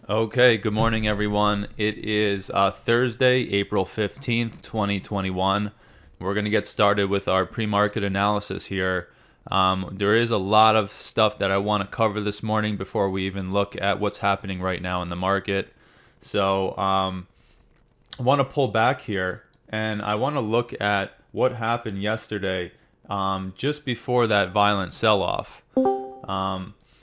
Okay, good morning, everyone. It is Thursday, April 15th, 2021. We're going to get started with our pre-market analysis here. There is a lot of stuff that I want to cover this morning before we even look at what's happening right now in the market. So I want to pull back here and I want to look at what happened yesterday just before that violent sell-off.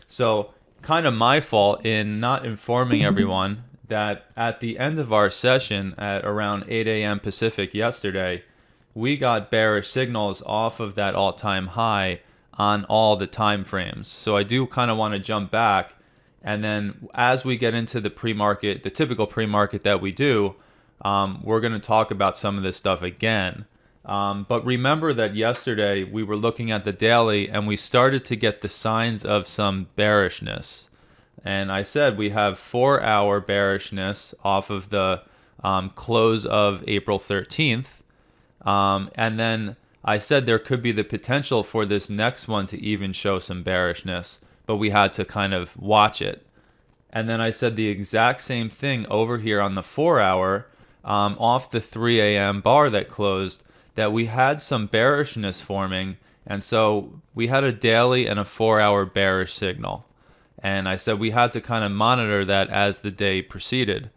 So kind of my fault in not informing everyone that at the end of our session at around 8 a.m. Pacific yesterday, we got bearish signals off of that all-time high on all the time frames. So I do kind of want to jump back, and then as we get into the pre-market, the typical pre-market that we do, we're going to talk about some of this stuff again. But remember that yesterday we were looking at the daily and we started to get the signs of some bearishness. And I said we have 4-hour bearishness off of the close of April 13th. And then I said there could be the potential for this next one to even show some bearishness, but we had to kind of watch it. And then I said the exact same thing over here on the 4-hour off the 3 a.m. bar that closed, that we had some bearishness forming, and so we had a daily and a 4-hour bearish signal. And I said we had to kind of monitor that as the day proceeded.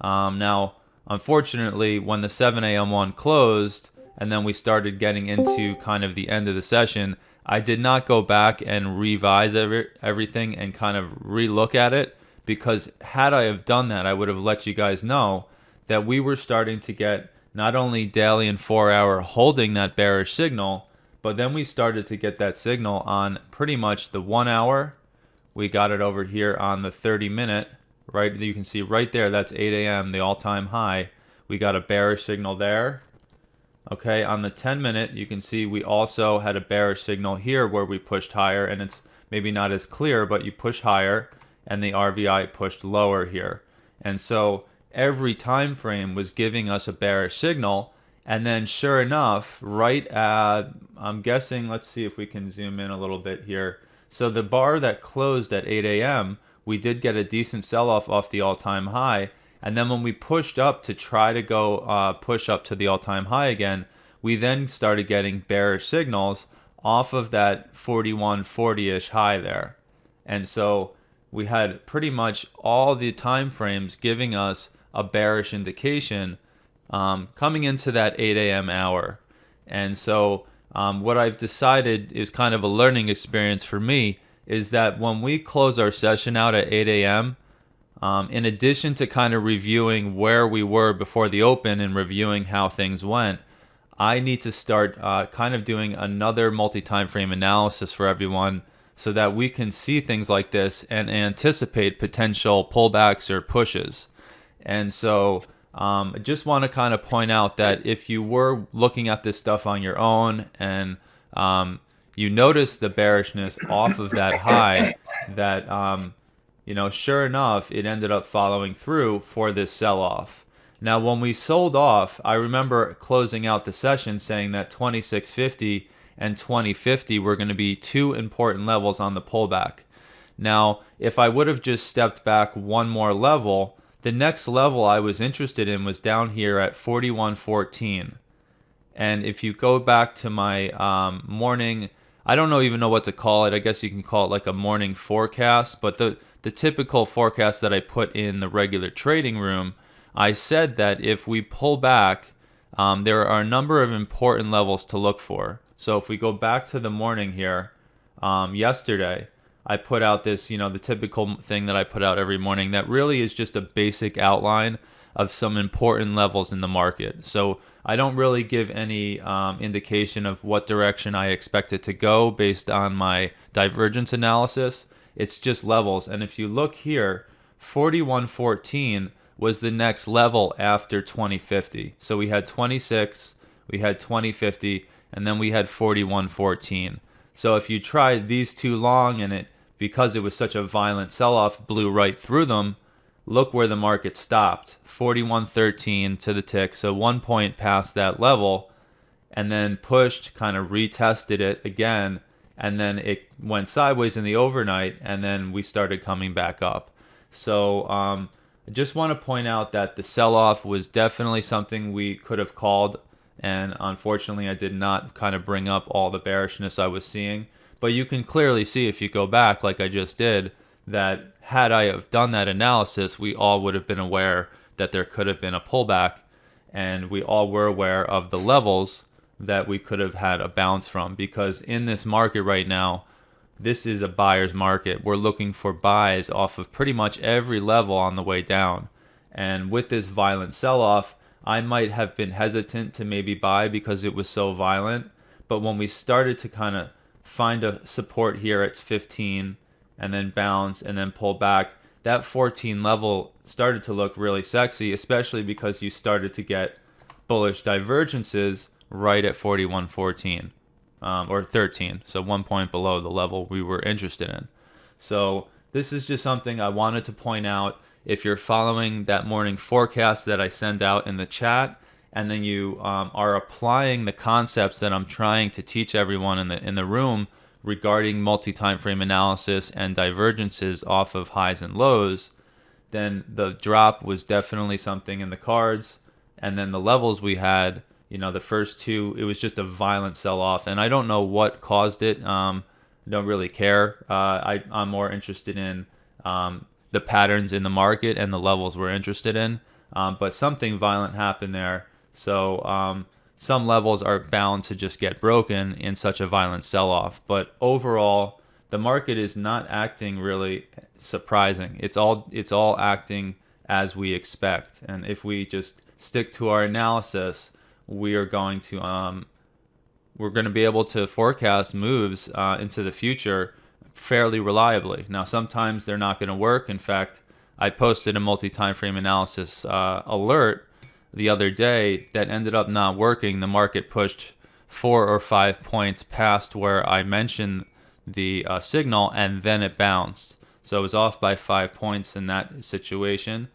Now, unfortunately, when the 7 a.m. one closed, and then we started getting into kind of the end of the session, I did not go back and revise everything and kind of relook at it, because had I have done that, I would have let you guys know that we were starting to get not only daily and 4-hour holding that bearish signal, but then we started to get that signal on pretty much the 1-hour. We got it over here on the 30-minute, right? You can see right there, that's 8 a.m., the all-time high. We got a bearish signal there. Okay, on the 10-minute, you can see we also had a bearish signal here where we pushed higher, and it's maybe not as clear, but you push higher, and the RVI pushed lower here. And so every time frame was giving us a bearish signal, and then sure enough, right at, I'm guessing, let's see if we can zoom in a little bit here. So the bar that closed at 8 a.m., we did get a decent sell-off off the all-time high, and then when we pushed up to try to go push up to the all-time high again, we then started getting bearish signals off of that 4140-ish high there. And so we had pretty much all the time frames giving us a bearish indication coming into that 8 a.m. hour. And so what I've decided is kind of a learning experience for me is that when we close our session out at 8 a.m., in addition to kind of reviewing where we were before the open and reviewing how things went, I need to start kind of doing another multi-time frame analysis for everyone so that we can see things like this and anticipate potential pullbacks or pushes. And so I just want to kind of point out that if you were looking at this stuff on your own and you notice the bearishness off of that high, that sure enough, it ended up following through for this sell-off. Now, when we sold off, I remember closing out the session saying that 2650 and 2050 were going to be two important levels on the pullback. Now, if I would have just stepped back one more level, the next level I was interested in was down here at 4114. And if you go back to my morning, I don't even know what to call it. I guess you can call it like a morning forecast. But the typical forecast that I put in the regular trading room, I said that if we pull back, there are a number of important levels to look for. So if we go back to the morning here, yesterday, I put out this, the typical thing that I put out every morning that really is just a basic outline of some important levels in the market. So I don't really give any indication of what direction I expect it to go based on my divergence analysis. It's just levels. And if you look here, 4114 was the next level after 2050. So we had 26, we had 2050, and then we had 4114. So if you tried these too long and because it was such a violent sell-off, blew right through them, look where the market stopped, 4113 to the tick, so 1 point past that level, and then pushed, kind of retested it again, and then it went sideways in the overnight, and then we started coming back up. So I just want to point out that the sell-off was definitely something we could have called, and unfortunately I did not kind of bring up all the bearishness I was seeing. But you can clearly see if you go back, like I just did, that had I have done that analysis, we all would have been aware that there could have been a pullback, and we all were aware of the levels that we could have had a bounce from, because in this market right now, this is a buyer's market. We're looking for buys off of pretty much every level on the way down. And with this violent sell-off, I might have been hesitant to maybe buy because it was so violent. But when we started to kind of find a support here at 15 and then bounce and then pull back, that 14 level started to look really sexy, especially because you started to get bullish divergences right at 41.14. Or 13, so 1 point below the level we were interested in. So this is just something I wanted to point out. If you're following that morning forecast that I send out in the chat, and then you are applying the concepts that I'm trying to teach everyone in the room regarding multi-time frame analysis and divergences off of highs and lows, then the drop was definitely something in the cards. And then the levels we had, the first two, it was just a violent sell-off, and I don't know what caused it. Don't really care. I'm more interested in the patterns in the market and the levels we're interested in. But something violent happened there. So some levels are bound to just get broken in such a violent sell-off. But overall, the market is not acting really surprising. It's all acting as we expect. And if we just stick to our analysis, we're going to be able to forecast moves into the future fairly reliably. Now, sometimes they're not going to work. In fact, I posted a multi-time frame analysis alert the other day that ended up not working. The market pushed 4 or 5 points past where I mentioned the signal, and then it bounced. So it was off by 5 points in that situation.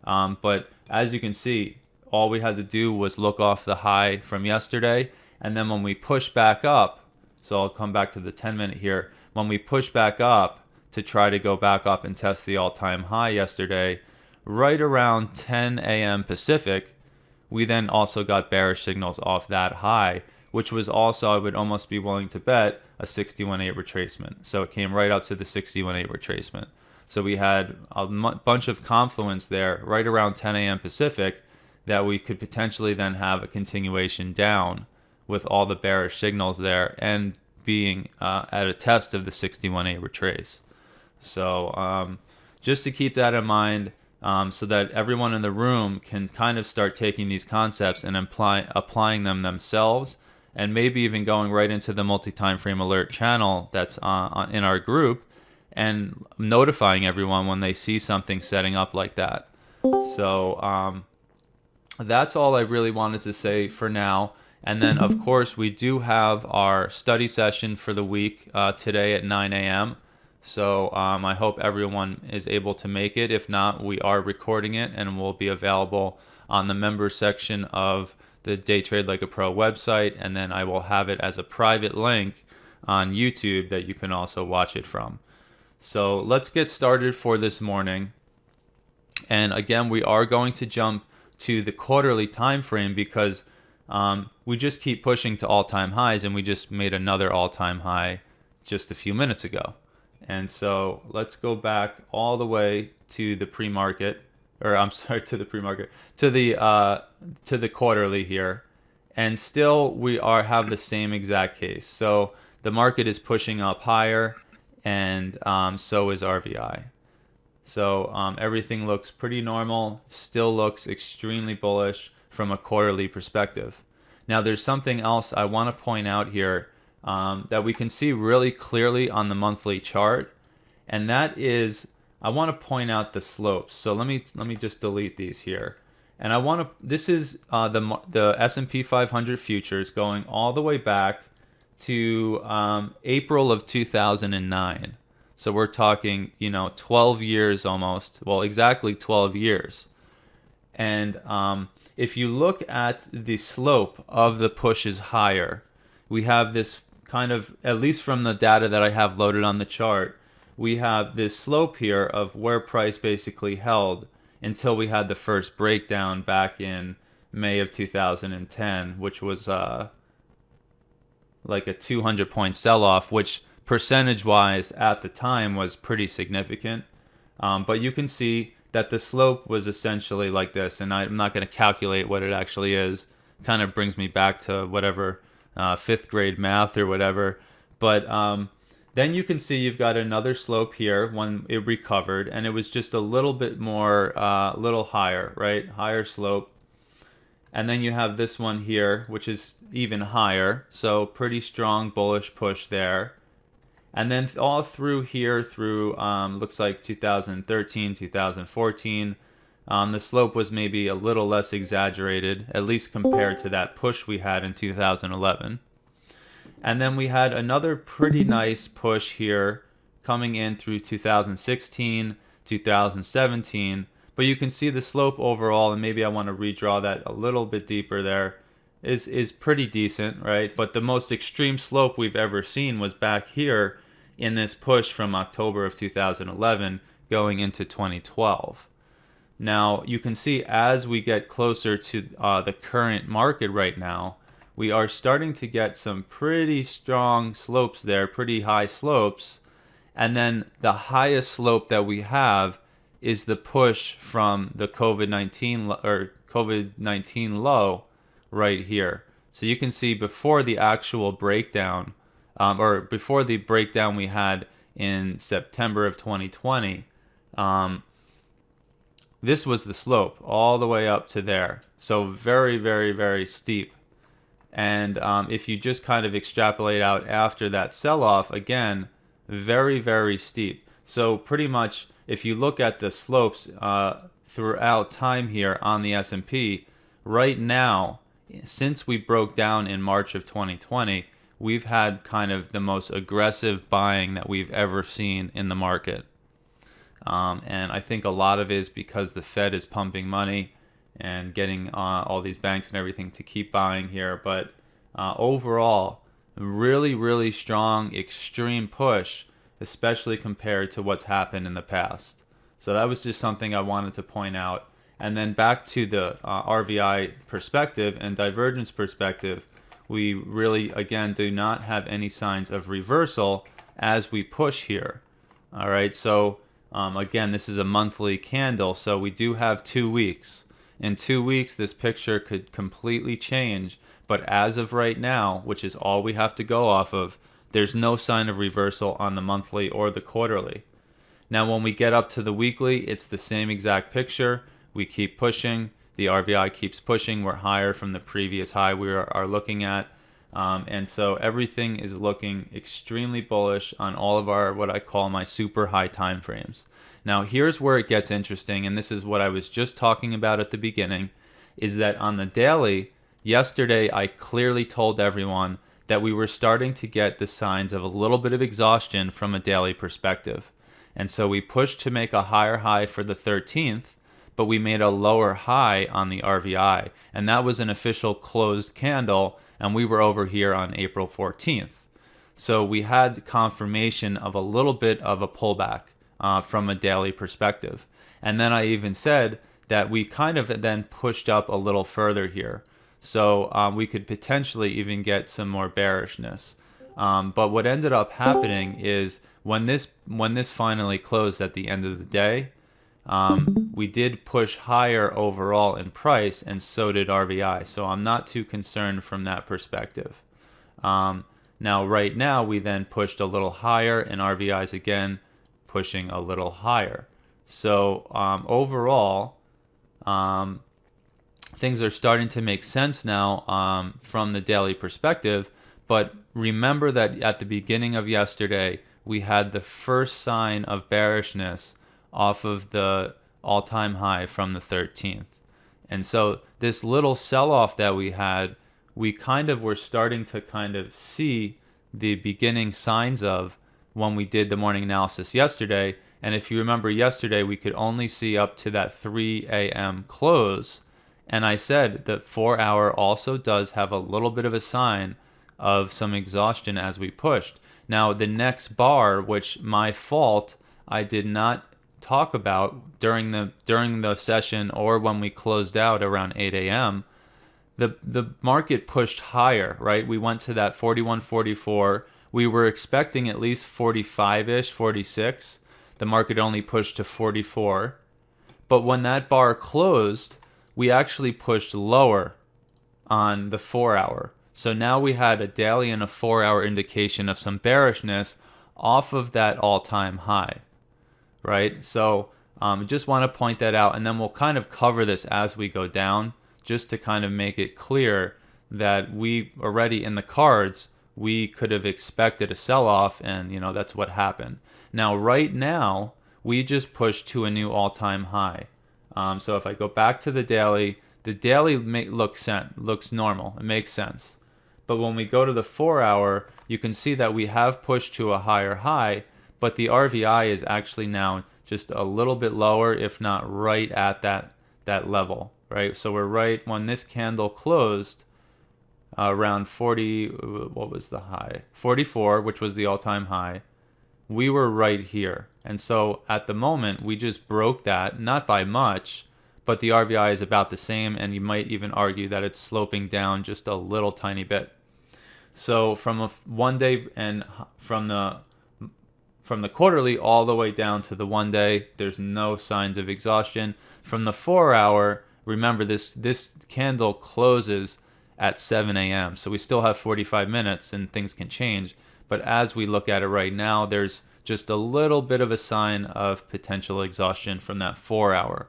But as you can see, all we had to do was look off the high from yesterday, and then when we push back up, so I'll come back to the 10-minute here, when we push back up to try to go back up and test the all-time high yesterday, right around 10 a.m. Pacific, we then also got bearish signals off that high, which was also, I would almost be willing to bet, a 61.8 retracement. So it came right up to the 61.8 retracement. So we had a bunch of confluence there right around 10 a.m. Pacific, that we could potentially then have a continuation down with all the bearish signals there and being at a test of the 61.8 retrace. So just to keep that in mind, so that everyone in the room can kind of start taking these concepts and applying them themselves, and maybe even going right into the multi-time frame alert channel that's in our group and notifying everyone when they see something setting up like that. So that's all I really wanted to say for now. And then, of course, we do have our study session for the week today at 9 a.m. So I hope everyone is able to make it. If not, we are recording it and will be available on the members section of the Day Trade Like a Pro website. And then I will have it as a private link on YouTube that you can also watch it from. So let's get started for this morning. And again, we are going to jump to the quarterly time frame because we just keep pushing to all-time highs, and we just made another all-time high just a few minutes ago. And so let's go back all the way to the pre-market, or I'm sorry, to the quarterly here, and still we have the same exact case. So the market is pushing up higher, and so is RVI. So everything looks pretty normal, still looks extremely bullish from a quarterly perspective. Now there's something else I want to point out here that we can see really clearly on the monthly chart, and that is, I want to point out the slopes. So let me just delete these here. And I want to, this is the S&P 500 futures going all the way back to April of 2009. So we're talking, 12 years almost. Well, exactly 12 years. And if you look at the slope of the pushes higher, we have this kind of, at least from the data that I have loaded on the chart, we have this slope here of where price basically held until we had the first breakdown back in May of 2010, which was like a 200-point sell-off, which percentage-wise at the time was pretty significant. But you can see that the slope was essentially like this, and I'm not going to calculate what it actually is. Kind of brings me back to whatever fifth grade math or whatever. But then you can see you've got another slope here when it recovered, and it was just a little bit more, little higher, right? Higher slope. And then you have this one here, which is even higher. So pretty strong bullish push there. And then all through here, through looks like 2013, 2014, the slope was maybe a little less exaggerated, at least compared to that push we had in 2011. And then we had another pretty nice push here coming in through 2016, 2017. But you can see the slope overall, and maybe I want to redraw that a little bit deeper there, is pretty decent, right? But the most extreme slope we've ever seen was back here in this push from October of 2011 going into 2012. Now, you can see as we get closer to the current market right now, we are starting to get some pretty strong slopes there, pretty high slopes. And then the highest slope that we have is the push from the COVID-19 low right here. So you can see before the actual breakdown, or before the breakdown we had in September of 2020, this was the slope all the way up to there. So very, very, very steep. And if you just kind of extrapolate out after that sell-off, again, very, very steep. So pretty much if you look at the slopes throughout time here on the S&P, right now, since we broke down in March of 2020, we've had kind of the most aggressive buying that we've ever seen in the market. And I think a lot of it is because the Fed is pumping money and getting all these banks and everything to keep buying here. But overall, really, really strong, extreme push, especially compared to what's happened in the past. So that was just something I wanted to point out. And then back to the RVI perspective and divergence perspective, we really, again, do not have any signs of reversal as we push here. All right, so again, this is a monthly candle, so we do have 2 weeks. In 2 weeks, this picture could completely change, but as of right now, which is all we have to go off of, there's no sign of reversal on the monthly or the quarterly. Now, when we get up to the weekly, it's the same exact picture. We keep pushing. The RVI keeps pushing. We're higher from the previous high we are looking at. And so everything is looking extremely bullish on all of our, what I call my super high time frames. Now, here's where it gets interesting, and this is what I was just talking about at the beginning, is that on the daily, yesterday I clearly told everyone that we were starting to get the signs of a little bit of exhaustion from a daily perspective. And so we pushed to make a higher high for the 13th, but we made a lower high on the RVI. And that was an official closed candle, and we were over here on April 14th. So we had confirmation of a little bit of a pullback from a daily perspective. And then I even said that we kind of then pushed up a little further here. So we could potentially even get some more bearishness. But what ended up happening is when this finally closed at the end of the day, we did push higher overall in price, and so did RVI. So I'm not too concerned from that perspective. Now, right now, we then pushed a little higher, and RVI's again pushing a little higher. So overall, things are starting to make sense now from the daily perspective. But remember that at the beginning of yesterday, we had the first sign of bearishness off of the all-time high from the 13th. And so this little sell-off that we had, we kind of were starting to kind of see the beginning signs of when we did the morning analysis yesterday. And if you remember yesterday, we could only see up to that 3 a.m. close. And I said that 4-hour also does have a little bit of a sign of some exhaustion as we pushed. Now, the next bar, which my fault, I did not talk about during the session or when we closed out around 8 a.m. The market pushed higher, right? We went to that 41.44. We were expecting at least 45-ish, 46. The market only pushed to 44. But when that bar closed, we actually pushed lower on the 4-hour. So now we had a daily and a 4-hour indication of some bearishness off of that all-time high, right? So just want to point that out, and then we'll kind of cover this as we go down, just to kind of make it clear that we already in the cards, we could have expected a sell-off, and that's what happened. Now, right now, we just pushed to a new all-time high. So if I go back to the daily looks normal. It makes sense. But when we go to the 4-hour, you can see that we have pushed to a higher high, but the RVI is actually now just a little bit lower, if not right at that level, right? So we're right when this candle closed around 40, what was the high? 44, which was the all-time high. We were right here. And so at the moment, we just broke that, not by much, but the RVI is about the same, and you might even argue that it's sloping down just a little tiny bit. So from a 1 day and from the quarterly all the way down to the 1 day, there's no signs of exhaustion. From the 4-hour, remember this candle closes at 7 a.m. So we still have 45 minutes and things can change. But as we look at it right now, there's just a little bit of a sign of potential exhaustion from that 4-hour.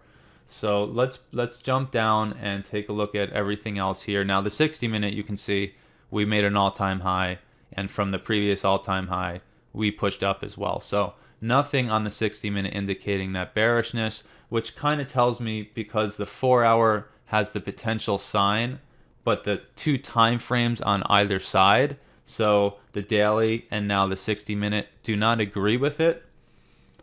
So let's jump down and take a look at everything else here. Now the 60-minute, you can see we made an all-time high, and from the previous all-time high, we pushed up as well. So nothing on the 60-minute indicating that bearishness, which kind of tells me because the 4-hour has the potential sign, but the two time frames on either side, so the daily and now the 60-minute, do not agree with it.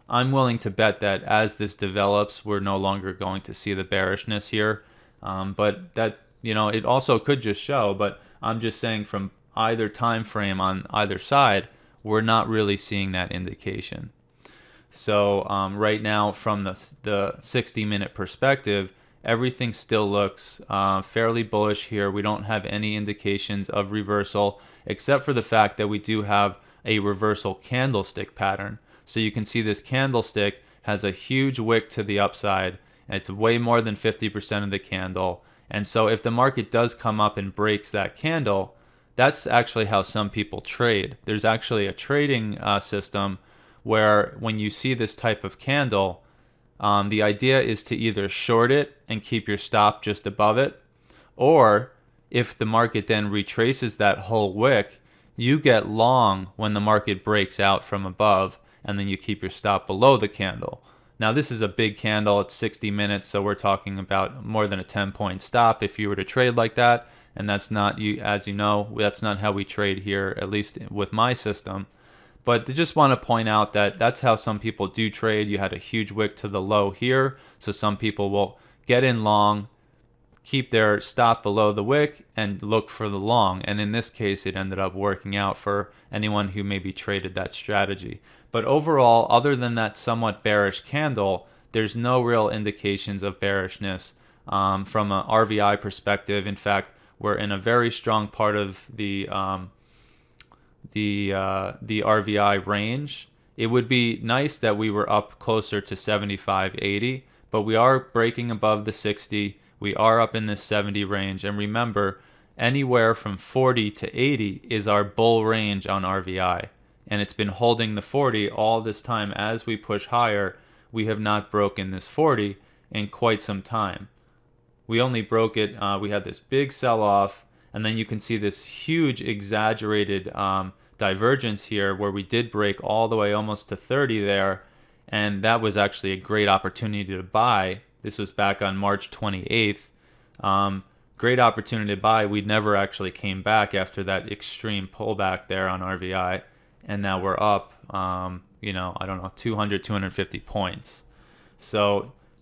I'm willing to bet that as this develops, we're no longer going to see the bearishness here. But that, it also could just show, but I'm just saying from either time frame on either side, we're not really seeing that indication. So right now, from the 60-minute perspective, everything still looks fairly bullish here. We don't have any indications of reversal, except for the fact that we do have a reversal candlestick pattern. So you can see this candlestick has a huge wick to the upside, and it's way more than 50% of the candle. And so if the market does come up and breaks that candle, that's actually how some people trade. There's actually a trading system where when you see this type of candle, the idea is to either short it and keep your stop just above it, or if the market then retraces that whole wick, you get long when the market breaks out from above, and then you keep your stop below the candle. Now this is a big candle, it's 60 minutes, so we're talking about more than a 10-point stop if you were to trade like that, and that's not, as you know, that's not how we trade here, at least with my system. But I just want to point out that that's how some people do trade. You had a huge wick to the low here, so some people will get in long, keep their stop below the wick, and look for the long. And in this case, it ended up working out for anyone who maybe traded that strategy. But overall, other than that somewhat bearish candle, there's no real indications of bearishness from an RVI perspective. In fact, we're in a very strong part of the RVI range. It would be nice that we were up closer to 75, 80, but we are breaking above the 60. We are up in this 70 range. And remember, anywhere from 40 to 80 is our bull range on RVI. And it's been holding the 40 all this time. As we push higher, we have not broken this 40 in quite some time. We only broke it, we had this big sell-off, and then you can see this huge exaggerated divergence here where we did break all the way almost to 30 there, and that was actually a great opportunity to buy. This was back on March 28th. Great opportunity to buy. We never actually came back after that extreme pullback there on RVI, and now we're up, I don't know, 200, 250 points.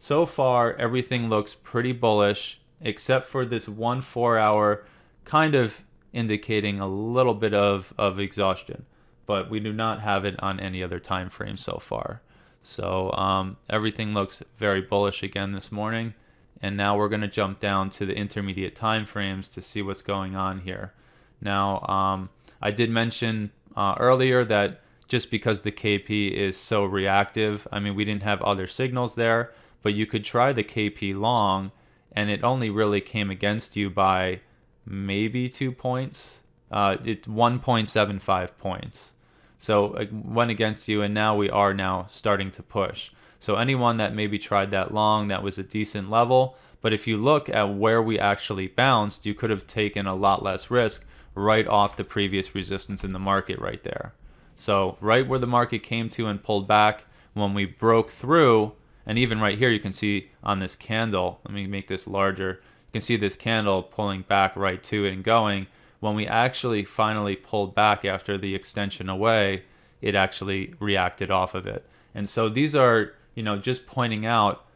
So far, everything looks pretty bullish, except for this 1 4-hour kind of indicating a little bit of exhaustion. but we do not have it on any other time frame so far. So everything looks very bullish again this morning. And now we're going to jump down to the intermediate time frames to see what's going on here. Now, I did mention earlier that just because the KP is so reactive, I mean, we didn't have other signals there, but you could try the KP long, and it only really came against you by maybe 2 points. It's 1.75 points. So it went against you, and now we are now starting to push. So anyone that maybe tried that long, that was a decent level. But if you look at where we actually bounced, you could have taken a lot less risk right off the previous resistance in the market right there. So right where the market came to and pulled back, when we broke through, and even right here you can see on this candle, let me make this larger, you can see this candle pulling back right to it and going. When we actually finally pulled back after the extension away, it actually reacted off of it. And so these are, just pointing out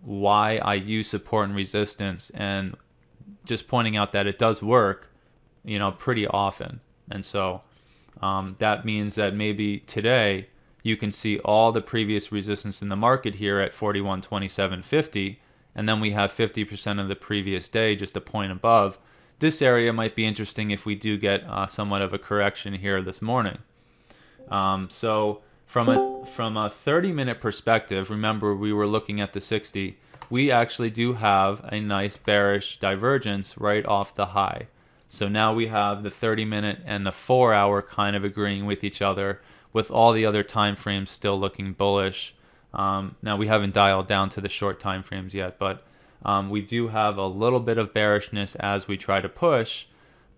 why I use support and resistance, and just pointing out that it does work, pretty often. And so that means that maybe today you can see all the previous resistance in the market here at 41.2750, and then we have 50% of the previous day just a point above. This area might be interesting if we do get somewhat of a correction here this morning. So from a 30-minute perspective, remember we were looking at the 60, we actually do have a nice bearish divergence right off the high. So now we have the 30-minute and the 4-hour kind of agreeing with each other, with all the other time frames still looking bullish. Now we haven't dialed down to the short time frames yet, but we do have a little bit of bearishness as we try to push.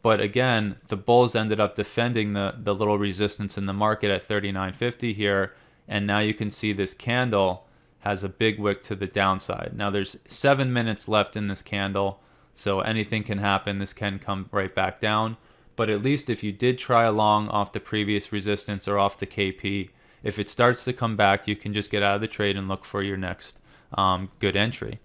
But again, the bulls ended up defending the little resistance in the market at 39.50 here. And now you can see this candle has a big wick to the downside. Now there's 7 minutes left in this candle, so anything can happen. This can come right back down. But at least if you did try a long off the previous resistance or off the KP, if it starts to come back, you can just get out of the trade and look for your next good entry.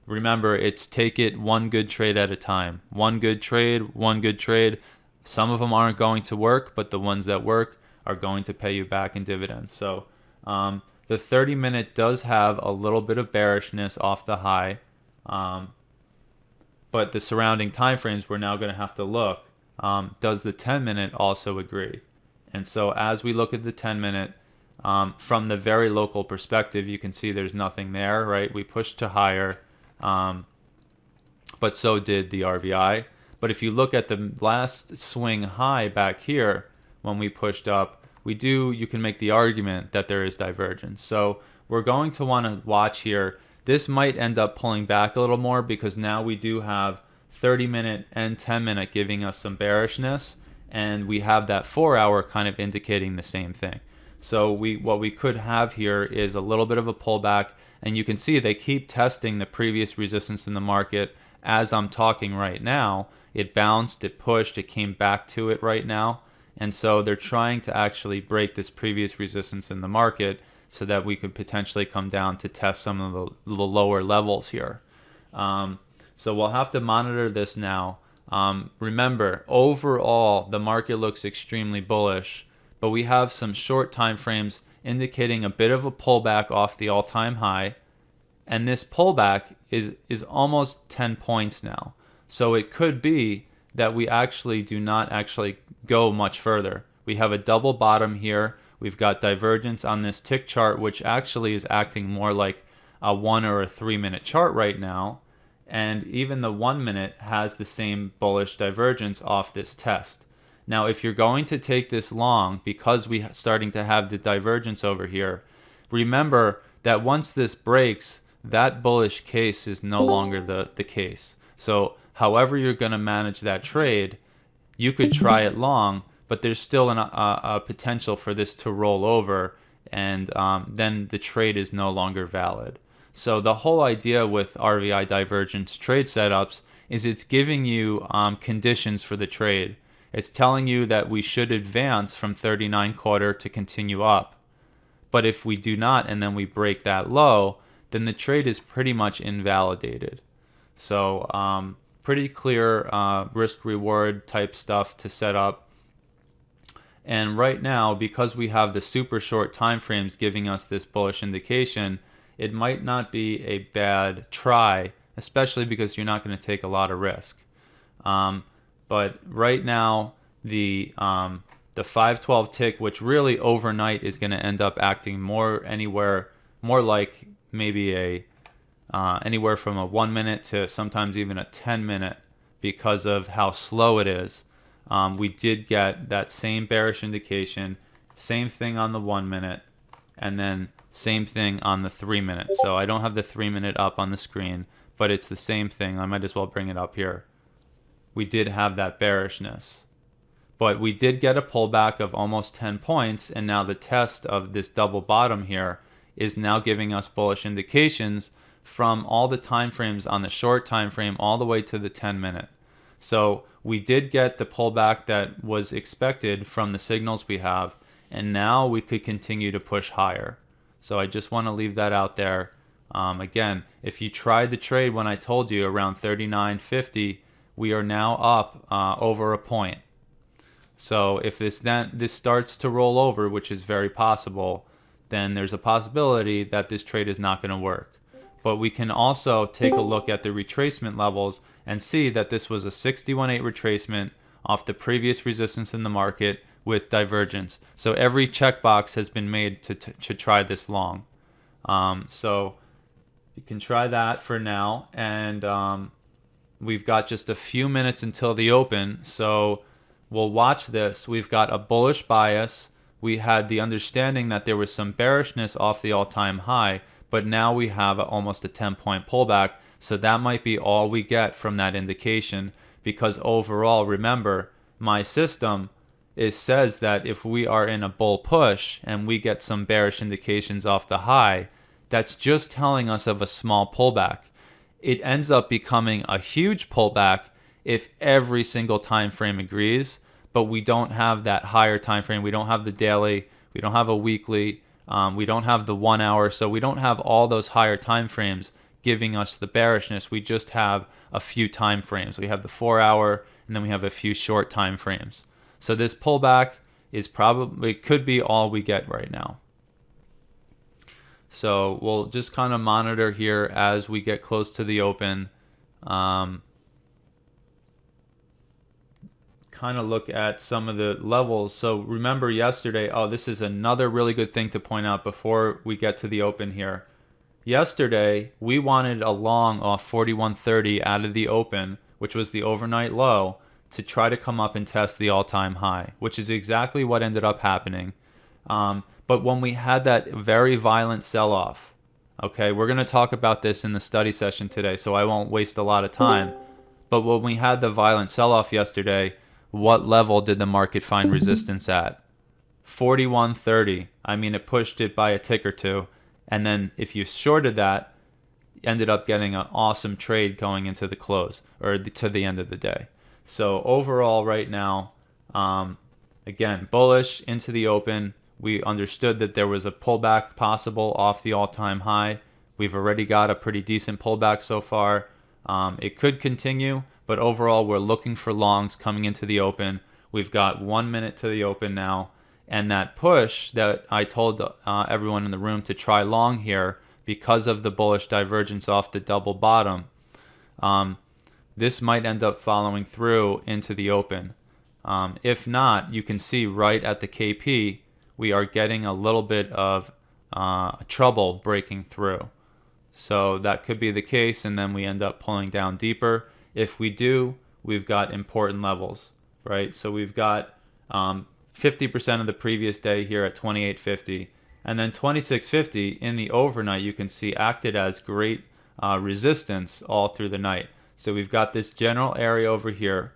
Remember, it's take it one good trade at a time. One good trade, one good trade. Some of them aren't going to work, but the ones that work are going to pay you back in dividends. So the 30-minute does have a little bit of bearishness off the high, but the surrounding time frames we're now going to have to look. Does the 10-minute also agree? And so as we look at the 10-minute, from the very local perspective, you can see there's nothing there, right? We pushed to higher. But so did the RVI. But if you look at the last swing high back here, when we pushed up, you can make the argument that there is divergence. So we're going to want to watch here. This might end up pulling back a little more because now we do have 30-minute and 10-minute giving us some bearishness, and we have that 4-hour kind of indicating the same thing. So what we could have here is a little bit of a pullback. And you can see they keep testing the previous resistance in the market as I'm talking right now. It bounced, it pushed, it came back to it right now. And so they're trying to actually break this previous resistance in the market so that we could potentially come down to test some of the lower levels here. So we'll have to monitor this now. Remember, overall, the market looks extremely bullish, but we have some short time frames indicating a bit of a pullback off the all-time high, and this pullback is almost 10 points now. So it could be that we actually do not actually go much further. We have a double bottom here. We've got divergence on this tick chart, which actually is acting more like a 1 or a 3-minute chart right now, and even the 1 minute has the same bullish divergence off this test. Now, if you're going to take this long, because we're starting to have the divergence over here, remember that once this breaks, that bullish case is no longer the case. So however you're going to manage that trade, you could try it long, but there's still a potential for this to roll over, and then the trade is no longer valid. So the whole idea with RVI divergence trade setups is it's giving you conditions for the trade. It's telling you that we should advance from 39.25 to continue up. But if we do not and then we break that low, then the trade is pretty much invalidated. So pretty clear risk reward type stuff to set up. And right now, because we have the super short time frames giving us this bullish indication, it might not be a bad try, especially because you're not going to take a lot of risk. But right now, the 512 tick, which really overnight is going to end up acting more like maybe anywhere from a 1 minute to sometimes even a 10 minute, because of how slow it is. We did get that same bearish indication, same thing on the 1 minute, and then same thing on the 3 minute. So I don't have the 3 minute up on the screen, but it's the same thing. I might as well bring it up here. We did have that bearishness, but we did get a pullback of almost 10 points, and now the test of this double bottom here is now giving us bullish indications from all the time frames on the short time frame all the way to the 10 minute. So we did get the pullback that was expected from the signals we have, and now we could continue to push higher. So I just want to leave that out there. Again, if you tried the trade when I told you around 39.50, we are now up over a point. So if this starts to roll over, which is very possible, then there's a possibility that this trade is not going to work. But we can also take a look at the retracement levels and see that this was a 61.8 retracement off the previous resistance in the market with divergence. So every checkbox has been made to try this long. So you can try that for now. And we've got just a few minutes until the open. So we'll watch this. We've got a bullish bias. We had the understanding that there was some bearishness off the all-time high, but now we have almost a 10-point pullback. So that might be all we get from that indication, because overall, remember, my system says that if we are in a bull push and we get some bearish indications off the high, that's just telling us of a small pullback. It ends up becoming a huge pullback if every single time frame agrees, but we don't have that higher time frame. We don't have the daily, we don't have a weekly, we don't have the 1 hour, so we don't have all those higher time frames giving us the bearishness. We just have a few time frames. We have the 4 hour, and then we have a few short time frames. So this pullback could be all we get right now. So we'll just kind of monitor here as we get close to the open. Kind of look at some of the levels. So remember yesterday, this is another really good thing to point out before we get to the open here. Yesterday, we wanted a long off 41.30 out of the open, which was the overnight low, to try to come up and test the all-time high, which is exactly what ended up happening. But when we had that very violent sell-off, okay, we're going to talk about this in the study session today, so I won't waste a lot of time. But when we had the violent sell-off yesterday, what level did the market find resistance at? 41.30. I mean, it pushed it by a tick or two. And then if you shorted that, you ended up getting an awesome trade going into the close or to the end of the day. So overall right now, again, bullish into the open. We understood that there was a pullback possible off the all-time high. We've already got a pretty decent pullback so far. It could continue, but overall we're looking for longs coming into the open. We've got 1 minute to the open now. And that push that I told everyone in the room to try long here because of the bullish divergence off the double bottom, this might end up following through into the open. If not, you can see right at the KP, we are getting a little bit of trouble breaking through. So that could be the case, and then we end up pulling down deeper. If we do, we've got important levels, right? So we've got 50% of the previous day here at 28.50, and then 26.50 in the overnight you can see acted as great resistance all through the night. So we've got this general area over here,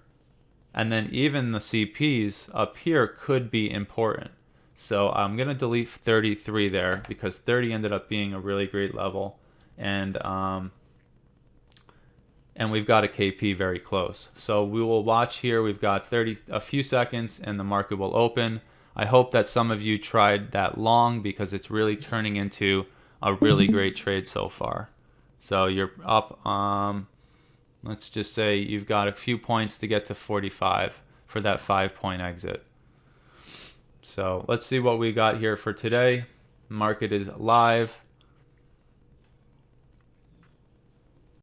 and then even the CPs up here could be important. So I'm going to delete 33 there because 30 ended up being a really great level, and we've got a KP very close. So we will watch here. We've got a few seconds and the market will open. I hope that some of you tried that long because it's really turning into a really great trade so far. So you're up, let's just say you've got a few points to get to 45 for that 5-point exit. So let's see what we got here for today. Market is live.